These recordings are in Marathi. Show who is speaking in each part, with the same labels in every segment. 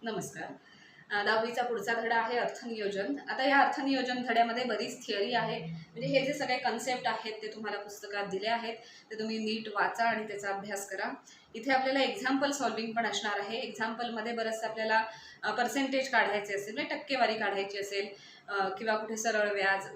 Speaker 1: नमस्कार. 10वीचा पुढचा धडा आहे अर्थनियोजन. आता या अर्थनियोजन धड्यामध्ये बरीच थिअरी आहे. म्हणजे हे जे सगळे कन्सेप्ट आहेत ते तुम्हाला पुस्तकात दिले आहेत. ते तुम्ही नीट वाचा आणि त्याचा अभ्यास करा. इथे आपल्याला एक्झाम्पल सॉल्विंग पण असणार आहे. एक्झाम्पलमध्ये बरंचसं आपल्याला पर्सेंटेज काढायचे असेल, म्हणजे टक्केवारी काढायची असेल किंवा कुठे सरळ व्याज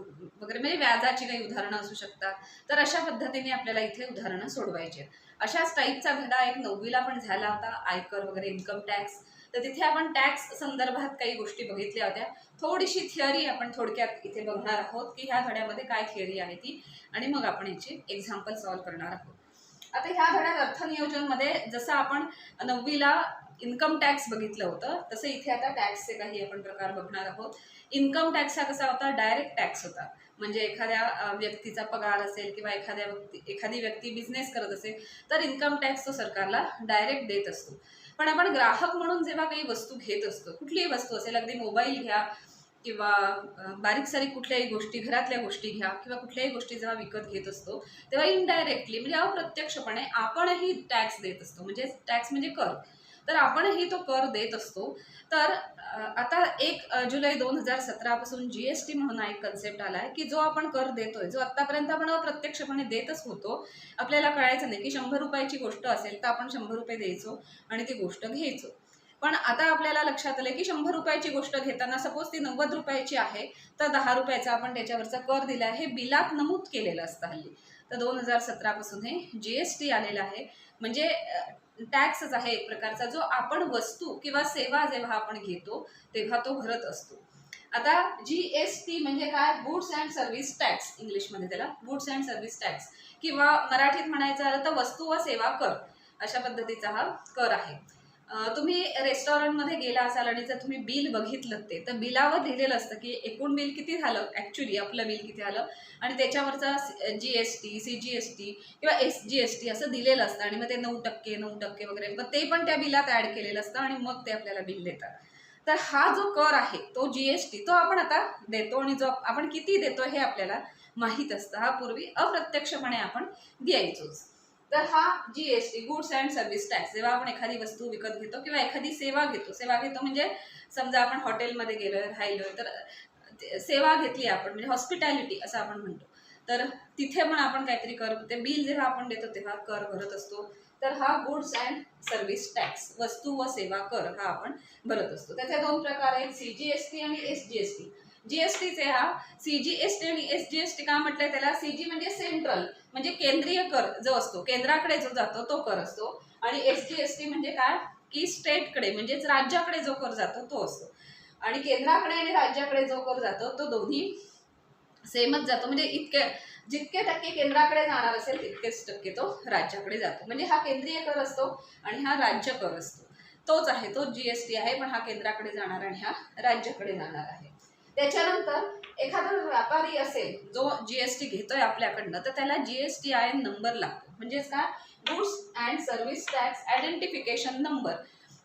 Speaker 1: वगैरे, म्हणजे व्याजाची काही उदाहरणं असू शकतात. तर अशा पद्धतीने आपल्याला इथे उदाहरणं सोडवायची आहेत. अशाच टाईपचा धडा एक 9वीला पण झाला होता, आयकर वगैरे, इन्कम टॅक्स. तर तिथे आपण टॅक्स संदर्भात काही गोष्टी बघितल्या होत्या. थोडीशी थिअरी आपण थोडक्यात इथे बघणार आहोत की ह्या धड्यामध्ये काय थिअरी आहे ती, आणि मग आपण याची एक्झाम्पल सॉल्व्ह करणार आहोत. आता ह्या धड्यात अर्थनियोजनमध्ये जसं आपण 9वीला इन्कम टॅक्स बघितलं होतं, तसं इथे आता टॅक्सचे काही आपण प्रकार बघणार आहोत. इन्कम टॅक्स हा कसा होता? डायरेक्ट टॅक्स होता. म्हणजे एखाद्या व्यक्तीचा पगार असेल किंवा एखादी व्यक्ती बिझनेस करत असेल तर इन्कम टॅक्स तो सरकारला डायरेक्ट देत असतो. पण आपण ग्राहक म्हणून जेव्हा काही वस्तू घेत असतो, कुठलीही वस्तू असेल, अगदी मोबाईल घ्या किंवा बारीक सारीक कुठल्याही गोष्टी, घरातल्या गोष्टी घ्या किंवा कुठल्याही गोष्टी जेव्हा विकत घेत असतो तेव्हा इनडायरेक्टली म्हणजे अप्रत्यक्षपणे आपणही टॅक्स देत असतो. म्हणजे टॅक्स म्हणजे कर. तर आपणही तो कर देत असतो. तर आता 1 जुलै 2017 पासून GST म्हणून एक कन्सेप्ट आला आहे की जो आपण कर देतोय, जो आत्तापर्यंत आपण अप्रत्यक्षपणे देतच होतो, आपल्याला कळायचं नाही की 100 रुपयाची गोष्ट असेल तर आपण 100 रुपये द्यायचो आणि ती गोष्ट घ्यायचो. पण आता आपल्याला लक्षात आलं की 100 रुपयाची गोष्ट घेताना सपोज ती 90 रुपयाची आहे तर 10 रुपयाचा आपण त्याच्यावरचा कर दिला आहे, हे बिलात नमूद केलेलं असतं हल्ली. तर 2017 पासून हे GST आलेलं आहे. म्हणजे टॅक्सच आहे एक प्रकारचा, जो आपण वस्तू किंवा सेवा जेव्हा आपण घेतो तेव्हा तो भरत असतो. आता GST म्हणजे काय? गुड्स अँड सर्व्हिस टॅक्स, इंग्लिशमध्ये त्याला गुड्स अँड सर्व्हिस टॅक्स, किंवा मराठीत म्हणायचं झालं तर वस्तू व सेवा कर, अशा पद्धतीचा हा कर आहे. तुम्ही रेस्टॉरंटमध्ये गेला असाल आणि जर तुम्ही बिल बघितलं ते, तर बिलावर लिहिलेलं असतं की एकूण बिल किती झालं, ॲक्च्युली आपलं बिल किती आलं, आणि त्याच्यावरचा GST, CGST किंवा SGST असं दिलेलं असतं, आणि मग ते 9% 9% वगैरे, मग ते पण त्या बिलात ॲड केलेलं असतं आणि मग ते आपल्याला बिल देतात. तर हा जो कर आहे तो GST, तो आपण आता देतो, आणि जो आपण किती देतो हे आपल्याला माहीत असतं. हा पूर्वी अप्रत्यक्षपणे आपण द्यायचोच. तर हा GST, goods and service tax, जेव्हा आपण एखादी वस्तू विकत घेतो किंवा एखादी सेवा घेतो म्हणजे समजा आपण हॉटेलमध्ये गेलोय, राहिलोय, तर सेवा घेतली आपण, म्हणजे हॉस्पिटॅलिटी असं आपण म्हणतो, तर तिथे पण आपण काहीतरी कर, ते बिल जेव्हा आपण देतो तेव्हा कर भरत असतो. तर हा गुड्स अँड सर्व्हिस टॅक्स, वस्तू व सेवा कर, हा आपण भरत असतो. त्याचे 2 प्रकार आहेत, CGST आणि SGST. GSTचे हा CGST आणि SGST का म्हटलंय त्याला? CG म्हणजे सेंट्रल, म्हणजे केंद्रीय कर जो असतो, केंद्राकडे जो जातो तो कर असतो, आणि SGST म्हणजे काय की स्टेटकडे, म्हणजेच राज्याकडे जो कर जातो तो असतो. आणि केंद्राकडे आणि राज्याकडे जो कर जातो तो दोन्ही सेमच जातो. म्हणजे जितके टक्के केंद्राकडे जाणार असेल तितकेच टक्के तो राज्याकडे जातो. म्हणजे हा केंद्रीय कर असतो आणि हा राज्य कर असतो. तोच आहे, तो GST आहे, पण हा केंद्राकडे जाणार आणि हा राज्याकडे जाणार आहे. त्याच्यानंतर एखादा व्यापारी असेल जो GST घेतोय आपल्याकडनं, तर त्याला GSTIN नंबर लागतो. म्हणजेच काय? Goods and service tax identification number.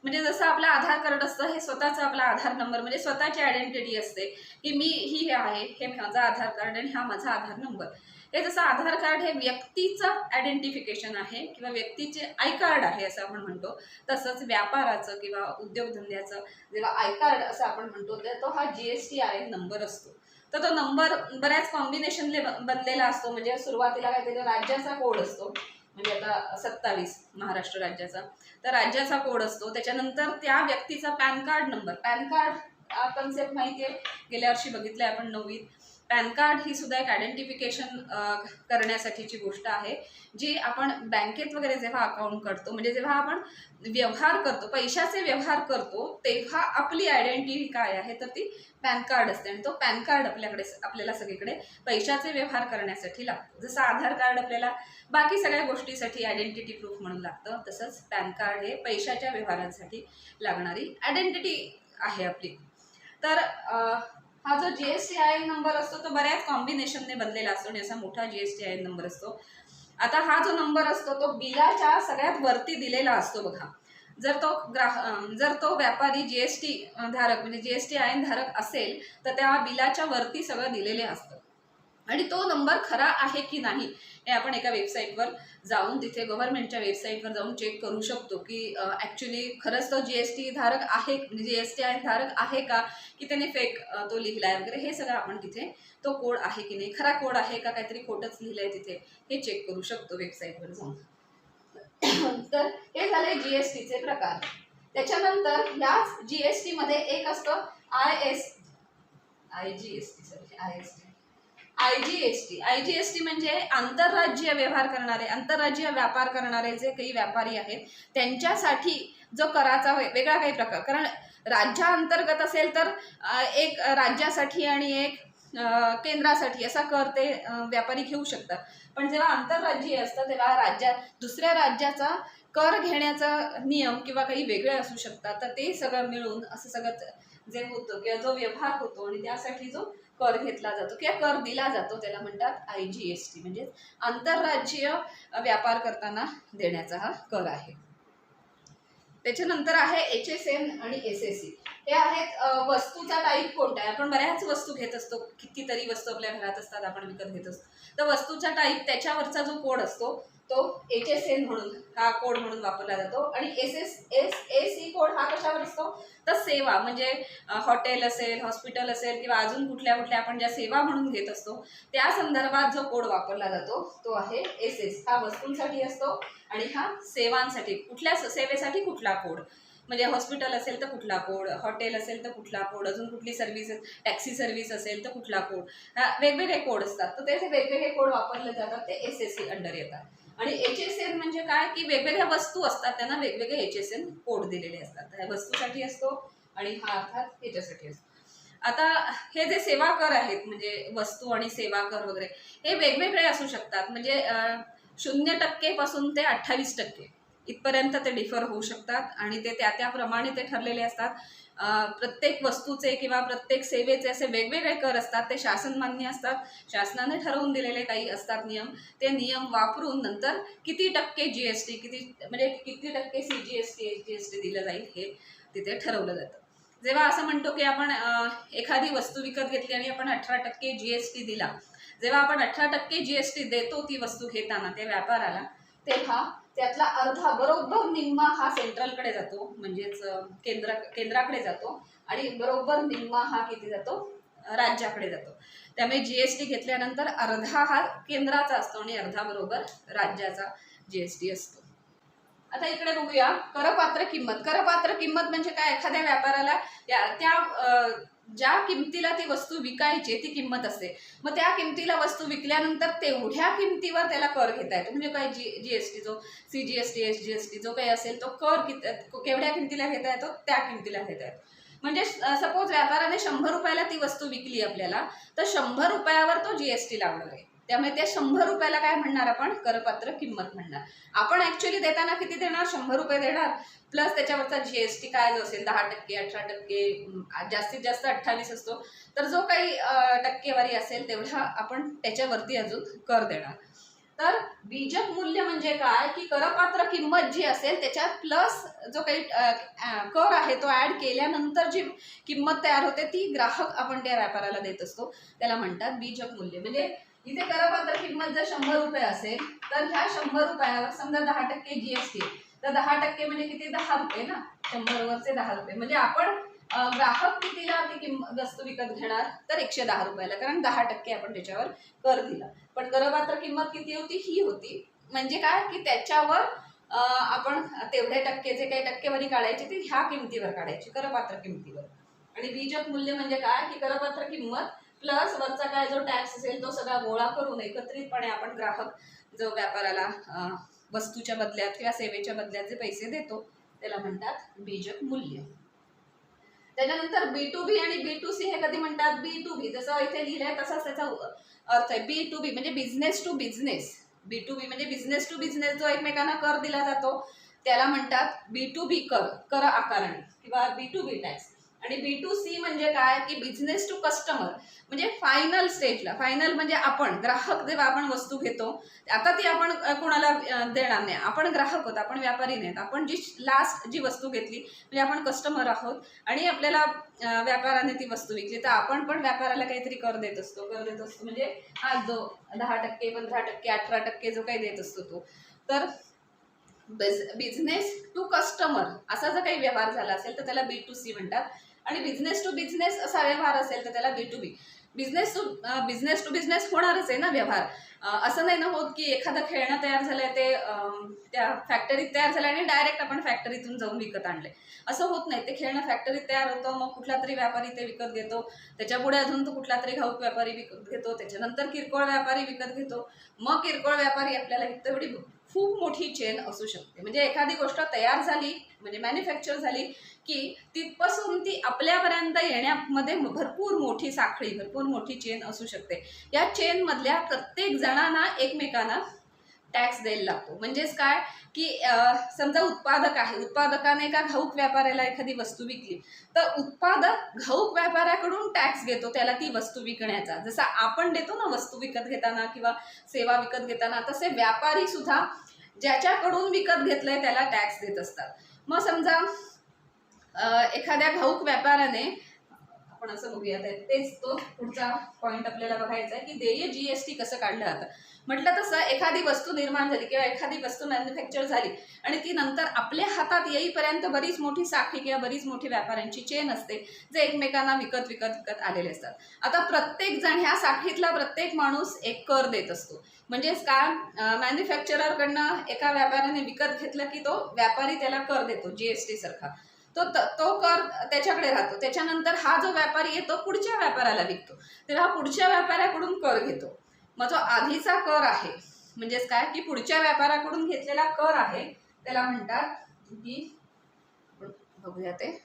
Speaker 1: म्हणजे जसं आपलं आधार कार्ड असतं, हे स्वतःचा आपला आधार नंबर, म्हणजे स्वतःची आयडेंटिटी असते की मी ही आहे, हे माझं आधार कार्ड आणि हा माझा आधार नंबर. हे जसं आधार कार्ड हे व्यक्तीचं आयडेंटिफिकेशन आहे किंवा व्यक्तीचे आय कार्ड आहे असं आपण म्हणतो, तसंच व्यापाराचं किंवा उद्योगधंद्याचं जेव्हा आय कार्ड असं आपण म्हणतो, तर तो हा GSTIN नंबर असतो. तर तो नंबर बऱ्याच कॉम्बिनेशनने बनलेला असतो. म्हणजे सुरुवातीला काहीतरी राज्याचा कोड असतो, म्हणजे आता 27 महाराष्ट्र राज्याचा, तर राज्याचा कोड असतो. त्याच्यानंतर त्या व्यक्तीचा pan card number, pan card concept माहिती आहे, गेल्या वर्षी बघितलंय आपण 9वीत. पॅन कार्ड ही सुद्धा एक आयडेंटिफिकेशन करण्यासाठीची गोष्ट आहे, जी आपण बँकेत वगैरे जेव्हा अकाउंट करतो, म्हणजे जेव्हा आपण व्यवहार करतो, पैशाचे व्यवहार करतो, तेव्हा आपली आयडेंटिटी काय आहे, तर ती पॅन कार्ड असते. आणि तो पॅन कार्ड आपल्याला सगळीकडे पैशाचे व्यवहार करण्यासाठी लागतो. जसं आधार कार्ड आपल्याला बाकी सगळ्या गोष्टीसाठी आयडेंटिटी प्रूफ म्हणून लागतं, तसंच पॅन कार्ड हे पैशाच्या व्यवहारांसाठी लागणारी आयडेंटिटी आहे आपली. तर हा जो GSTIN नंबर असतो तो बऱ्याच कॉम्बिनेशनने बनलेला असतो आणि असा मोठा GSTIN नंबर असतो. आता हा जो नंबर असतो तो बिलाच्या सगळ्यात वरती दिलेला असतो बघा. जर तो व्यापारी GST धारक, म्हणजे GSTIN धारक असेल, तर त्या बिलाच्या वरती सगळं दिलेले असतं. आणि तो नंबर खरा आहे की नाही हे आपण एका वेबसाईटवर जाऊन, तिथे गव्हर्नमेंटच्या वेबसाईटवर जाऊन चेक करू शकतो की ॲक्च्युली खरंच तो GST धारक आहे, म्हणजे GST धारक आहे का, की त्याने फेक तो लिहिलाय वगैरे, हे सगळं आपण तिथे तो कोड आहे की नाही, खरा कोड आहे का काहीतरी खोटंच लिहिलंय तिथे, हे चेक करू शकतो वेबसाईटवर जाऊन. तर हे झाले GSTचे प्रकार. त्याच्यानंतर ह्याच GST मध्ये एक असतं IGST म्हणजे आंतरराज्यीय व्यवहार करणारे, आंतरराज्यीय व्यापार करणारे जे काही व्यापारी आहेत त्यांच्यासाठी जो कराचा वेगळा काही प्रकार, कारण राज्याअंतर्गत असेल तर एक राज्यासाठी आणि एक केंद्रासाठी असा कर ते व्यापारी घेऊ शकतात. पण जेव्हा आंतरराज्यीय असतं तेव्हा दुसऱ्या राज्याचा कर घेण्याचा नियम किंवा काही वेगळे असू शकतात, तर ते सगळं मिळून असं सगळं जे होतं किंवा जो व्यवहार होतो आणि त्यासाठी जो कर घेतला जातो किंवा कर दिला जातो त्याला म्हणतात IGST, म्हणजे आंतरराज्यीय व्यापार करताना देण्याचा हा कर आहे. त्याच्यानंतर आहे HSN आणि SSC. हे आहेत वस्तूचा टाईप कोणता आहे. आपण बऱ्याच वस्तू घेत असतो, कितीतरी वस्तू आपल्या घरात असतात, आपण विकत घेत असतो. तर वस्तूचा टाईप त्याच्यावरचा जो कोड असतो तो HSN म्हणून हा कोड म्हणून वापरला जातो. आणि SSC कोड हा कशावर असतो, तर सेवा, म्हणजे हॉटेल असेल, हॉस्पिटल असेल किंवा अजून कुठल्या कुठल्या आपण ज्या सेवा म्हणून घेत असतो त्या संदर्भात जो कोड वापरला जातो तो आहे SS. हा वस्तूंसाठी असतो आणि हा सेवांसाठी, कुठल्या सेवेसाठी कुठला कोड, म्हणजे हॉस्पिटल असेल तर कुठला कोड, हॉटेल असेल तर कुठला कोड, अजून कुठली सर्व्हिस, टॅक्सी सर्व्हिस असेल तर कुठला कोड, वेगवेगळे कोड असतात. तर त्याचे वेगवेगळे कोड वापरले जातात, ते SSC अंडर येतात. आणि HSN म्हणजे काय, की वेगवेगळ्या वस्तू असतात त्यांना वेगवेगळे HSN कोड दिलेले असतात. ह्या वस्तूसाठी असतो आणि हा अर्थात ह्याच्यासाठी असतो. आता हे जे सेवा कर आहेत, म्हणजे वस्तू आणि सेवा कर वगैरे, हे वेगवेगळे असू शकतात. म्हणजे 0% पासून ते 28% इथपर्यंत ते डिफर होऊ शकतात आणि ते त्याप्रमाणे ते ठरलेले असतात. प्रत्येक वस्तूचे किंवा प्रत्येक सेवेचे असे वेगवेगळे कर असतात, ते शासनमान्य असतात, शासनाने ठरवून दिलेले काही असतात नियम. ते नियम वापरून नंतर किती टक्के GST, म्हणजे किती टक्के GST दिलं जाईल हे तिथे ठरवलं जातं. जेव्हा असं म्हणतो की आपण एखादी वस्तू विकत घेतली आणि आपण 18% GST दिला, जेव्हा आपण 18% GST देतो ती वस्तू घेताना त्या व्यापाराला, तेव्हा त्यातला अर्धा, बरोबर निम्मा हा सेंट्रलकडे जातो, म्हणजेच केंद्राकडे जातो, आणि बरोबर निम्मा हा किती जातो, राज्याकडे जातो. त्यामुळे GST घेतल्यानंतर अर्धा हा केंद्राचा असतो आणि अर्धा बरोबर राज्याचा GST असतो. आता इकडे बघूया करपात्र किंमत. करपात्र किंमत म्हणजे काय, एखाद्या व्यापाराला त्या ज्या किमतीला ती वस्तू विकायची ती किंमत असते, मग त्या किमतीला वस्तू विकल्यानंतर तेवढ्या किमतीवर त्याला कर घेता येतो. म्हणजे काय, GST जो CGST SGST जो काही असेल तो कर केवढ्या किमतीला घेता येतो, त्या किमतीला घेता येतो. म्हणजे सपोज व्यापाराने 100 रुपयाला ती वस्तू विकली आपल्याला, तर 100 रुपयावर तो GST लावणार आहे. त्यामुळे त्या 100 रुपयाला काय म्हणणार आपण, करपात्र किंमत म्हणणार. आपण ऍक्च्युअली देताना किती देणार, 100 रुपये देणार, प्लस त्याच्यावरचा GST काय जो असेल 10%, 18%, जास्तीत जास्त 28 असतो. तर जो काही टक्केवारी असेल तेवढा आपण त्याच्यावरती अजून कर देणार. तर बीजक मूल्य म्हणजे काय, की करपात्र किंमत जी असेल त्याच्यात प्लस जो काही कर आहे तो ऍड केल्यानंतर जी किंमत तयार होते ती ग्राहक आपण त्या व्यापाराला देत असतो, त्याला म्हणतात बीजक मूल्य. म्हणजे इथे करपात्र किंमत जर 100 रुपये असेल तर ह्या 100 रुपयावर समजा 10% GST, तर 10% म्हणजे किती, 10 रुपये ना, 100 वरचे 10 रुपये. म्हणजे आपण ग्राहक कितीला ती वस्तू विकत घेणार, तर 110 रुपयाला, कारण 10% आपण त्याच्यावर कर दिला. पण करपात्र किंमत किती होती, ही होती. म्हणजे काय, की त्याच्यावर आपण तेवढे टक्के जे काही टक्केवारी काढायची ती ह्या किमतीवर काढायची, करपात्र किमतीवर. आणि बीजक मूल्य म्हणजे काय, की करपात्र किंमत प्लस वरचा काय जो टॅक्स असेल तो सगळा गोळा करून एकत्रितपणे आपण ग्राहक जो व्यापाराला वस्तूच्या बदल्यात किंवा सेवेच्या बदल्यात जे पैसे देतो त्याला म्हणतात बीजक मूल्य. त्याच्यानंतर B2B आणि B2C हे कधी म्हणतात, B2B जसं इथे लिहिलंय तसाच त्याचा अर्थ आहे. B2B म्हणजे बिझनेस टू बिझनेस. B2B म्हणजे बिझनेस टू बिझनेस, जो एकमेकांना कर दिला जातो त्याला म्हणतात B2B कर आकारणी किंवा B2B टॅक्स. आणि B2C म्हणजे काय की बिझनेस टू कस्टमर, म्हणजे फायनल स्टेजला. फायनल म्हणजे आपण ग्राहक, जेव्हा आपण वस्तू घेतो आता ती आपण कोणाला देणार नाही, आपण ग्राहक होतो, आपण व्यापारी नाहीत. आपण जी वस्तू घेतली म्हणजे आपण कस्टमर आहोत आणि आपल्याला व्यापाराने ती वस्तू विकली तर आपण पण व्यापाराला काहीतरी कर देत असतो. म्हणजे हा जो 10%, 15%, 18% जो काही देत असतो तो. तर बिझनेस टू कस्टमर असा जर काही व्यवहार झाला असेल तर त्याला B2C म्हणतात. आणि बिझनेस टू बिझनेस असा व्यवहार असेल तर त्याला B2B. बिझनेस टू बिझनेस होणारच आहे ना व्यवहार. असं नाही ना होत की एखादं खेळणं तयार झालंय ते त्या फॅक्टरीत तयार झालं आणि डायरेक्ट आपण फॅक्टरीतून जाऊन विकत आणले, असं होत नाही. ते खेळणं फॅक्टरीत तयार होतं, मग कुठला तरी व्यापारी ते विकत घेतो, त्याच्या पुढे अजून तो कुठला तरी घाऊक व्यापारी विकत घेतो, त्याच्यानंतर किरकोळ व्यापारी विकत घेतो, मग किरकोळ व्यापारी आपल्याला विकतो. एवढी खूप मोठी चेन असू शकते. म्हणजे एखादी गोष्ट तयार झाली म्हणजे मॅन्युफॅक्चर झाली की तिथपासून ती आपल्यापर्यंत येण्यामध्ये भरपूर मोठी साखळी, भरपूर मोठी चेन असू शकते. या चेन मधल्या प्रत्येक जणांना एकमेकांना टॅक्स द्यायला लागतो. म्हणजेच काय की समजा उत्पादक आहे, उत्पादकाने एका घाऊक व्यापाऱ्याला एखादी वस्तू विकली तर उत्पादक घाऊक व्यापाऱ्याकडून टॅक्स घेतो त्याला ती वस्तू विकण्याचा. जसा आपण देतो ना वस्तू विकत घेताना किंवा सेवा विकत घेताना, तसे व्यापारी सुद्धा ज्याच्याकडून विकत घेतलंय त्याला टॅक्स देत असतात. मग समजा एखाद्या घाऊक व्यापाऱ्याने, आपण असं बघूया तेच तो पुढचा पॉईंट आपल्याला बघायचा आहे की देय GST कसं काढलं जातं. म्हटलं तसं एखादी वस्तू निर्माण झाली किंवा एखादी वस्तू मॅन्युफॅक्चर झाली आणि ती नंतर आपल्या हातात येईपर्यंत बरीच मोठी साखळी किंवा बरीच मोठी व्यापाऱ्यांची चेन असते जे एकमेकांना विकत आलेले असतात. आता प्रत्येक जण ह्या साखळीतला प्रत्येक माणूस एक कर देत असतो. म्हणजेच काय, मॅन्युफॅक्चररकडनं एका व्यापाऱ्याने विकत घेतलं की तो व्यापारी त्याला कर देतो GST सारखा. तो कर त्याच्याकडे राहतो. त्याच्यानंतर हा जो व्यापारी आहे तो पुढच्या व्यापाऱ्याला विकतो, तेव्हा पुढच्या व्यापाऱ्याकडून कर घेतो. मग जो आधीचा कर आहे म्हणजेच काय की पुढच्या व्यापाऱ्याकडून घेतलेला कर आहे त्याला म्हणतात की, बघूया ते,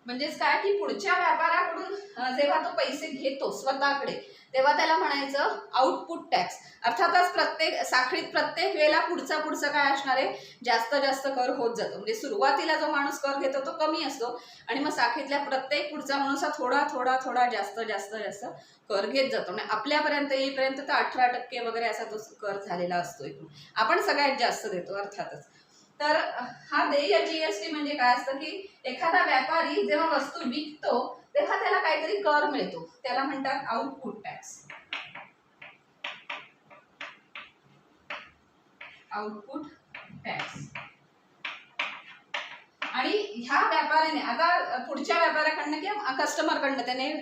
Speaker 1: म्हणजेच काय की पुढच्या व्यापाऱ्याकडून जेव्हा तो पैसे घेतो स्वतःकडे तेव्हा त्याला म्हणायचं आउटपुट टॅक्स. अर्थातच प्रत्येक साखळीत प्रत्येक वेळेला पुढचं काय असणार आहे, जास्त कर होत जातो. म्हणजे सुरुवातीला जो माणूस कर घेतो तो कमी असतो आणि मग साखळीतल्या प्रत्येक पुढचा माणूस हा थोडा जास्त कर घेत जातो. म्हणजे आपल्यापर्यंत येईपर्यंत तर 18% वगैरे असा तो कर झालेला असतो. आपण सगळ्यात जास्त देतो अर्थातच. तर हा देय GST म्हणजे काय असतं की एखादा व्यापारी जेव्हा वस्तू विकतो तेव्हा त्याला काहीतरी कर मिळतो, त्याला म्हणतात आउटपुट टॅक्स. Output tax. आणि ह्या व्यापाऱ्याने आता पुढच्या व्यापाऱ्याकडनं किंवा कस्टमरकडनं त्याने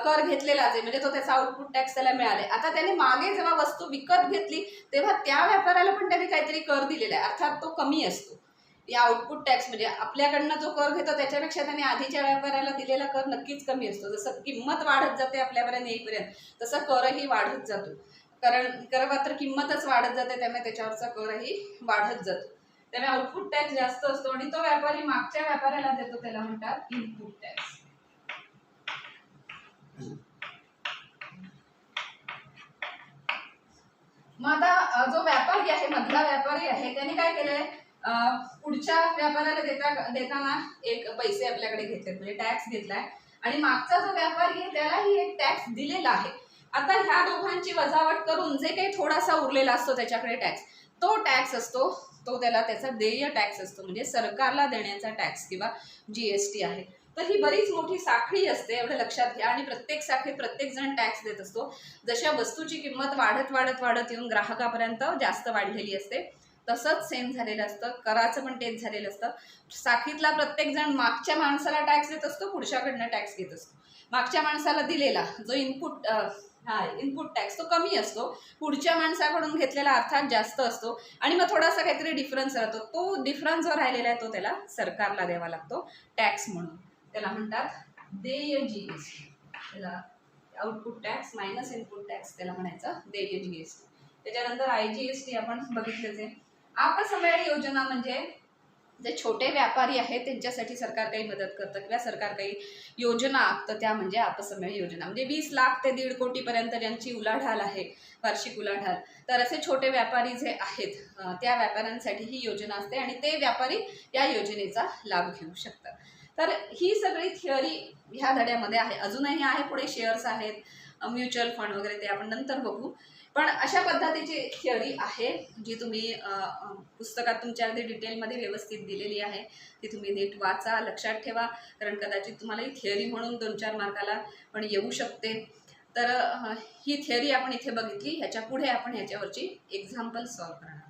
Speaker 1: कर घेतलेला आहे म्हणजे तो त्याचा आउटपुट टॅक्स त्याला मिळाले. आता त्याने मागे जेव्हा वस्तू विकत घेतली तेव्हा त्या व्यापाऱ्याला पण त्याने काहीतरी कर दिलेला आहे, अर्थात तो कमी असतो. या आउटपुट टॅक्स म्हणजे आपल्याकडनं जो कर घेतो त्याच्यापेक्षा त्याने आधीच्या व्यापाऱ्याला दिलेला कर नक्कीच कमी असतो. जसं किंमत वाढत जाते आपल्यापर्यंत येईपर्यंत तसा करही वाढत जातो, कारण करपात्र किंमतच वाढत जाते त्यामुळे त्याच्यावरचा करही वाढत जातो. त्यामुळे आउटपुट टॅक्स जास्त असतो आणि तो व्यापारी मागच्या व्यापाऱ्याला देतो त्याला म्हणतात इनपुट टॅक्स. मग आता जो व्यापारी आहे, मधला व्यापारी आहे, त्याने काय केलंय, पुढच्या व्यापाऱ्याला देताना एक पैसे आपल्याकडे घेतले म्हणजे टॅक्स घेतलाय आणि मागचा जो व्यापारी आहे त्यालाही एक टॅक्स दिलेला आहे. आता ह्या दोघांची वजावट करून जे काही थोडासा उरलेला असतो त्याच्याकडे टॅक्स, तो टॅक्स असतो, तो त्याचा देय टॅक्स असतो. म्हणजे सरकारला देण्याचा टॅक्स किंवा GST आहे. तर ही बरीच मोठी साखळी असते, एवढं लक्षात घ्या. आणि प्रत्येक साखळीत प्रत्येक जण टॅक्स देत असतो. जशा वस्तूची किंमत वाढत येऊन ग्राहकापर्यंत जास्त वाढलेली असते तसंच सेम झालेलं असतं. कराचं पण तेच झालेलं असतं. साखळीतला प्रत्येक जण मागच्या माणसाला टॅक्स देत असतो, पुढच्याकडनं टॅक्स घेत असतो. मागच्या माणसाला दिलेला जो इनपुट टॅक्स तो कमी असतो, पुढच्या माणसाकडून घेतलेला अर्थात जास्त असतो आणि मग थोडासा काहीतरी डिफरन्स राहतो. तो डिफरन्स जो राहिलेला आहे तो त्याला सरकारला द्यावा लागतो टॅक्स म्हणून. त्याला म्हणतात देय GST. त्याला output tax minus input tax त्याला म्हणायचं देय GST. त्याच्यानंतर IGST आपण बघितलंच आहे. अपसमेळ योजना म्हणजे जे छोटे व्यापारी आहेत त्यांच्यासाठी सरकार काही मदत करतं किंवा सरकार काही योजना आखतं, त्या म्हणजे अपसमेळ योजना. म्हणजे 20 लाख ते 1.5 कोटीपर्यंत ज्यांची उलाढाल आहे, वार्षिक उलाढाल, तर असे छोटे व्यापारी जे आहेत त्या व्यापाऱ्यांसाठी ही योजना असते आणि ते व्यापारी या योजनेचा लाभ घेऊ शकतात. तर ही सगळी थिअरी ह्या धड्यामध्ये आहे. अजूनही आहे, पुढे शेअर्स आहेत, म्युच्युअल फंड वगैरे, ते आपण नंतर बघू. पण अशा पद्धतीची थिअरी आहे जी तुम्ही पुस्तकात तुमच्या अगदी डिटेलमध्ये व्यवस्थित दिलेली आहे. ती तुम्ही नीट वाचा, लक्षात ठेवा, कारण कदाचित तुम्हाला ही थिअरी म्हणून 2-4 मार्काला पण येऊ शकते. तर ही थिअरी आपण इथे बघितली. ह्याच्या पुढे आपण ह्याच्यावरची एक्झाम्पल सॉल्व्ह करणार.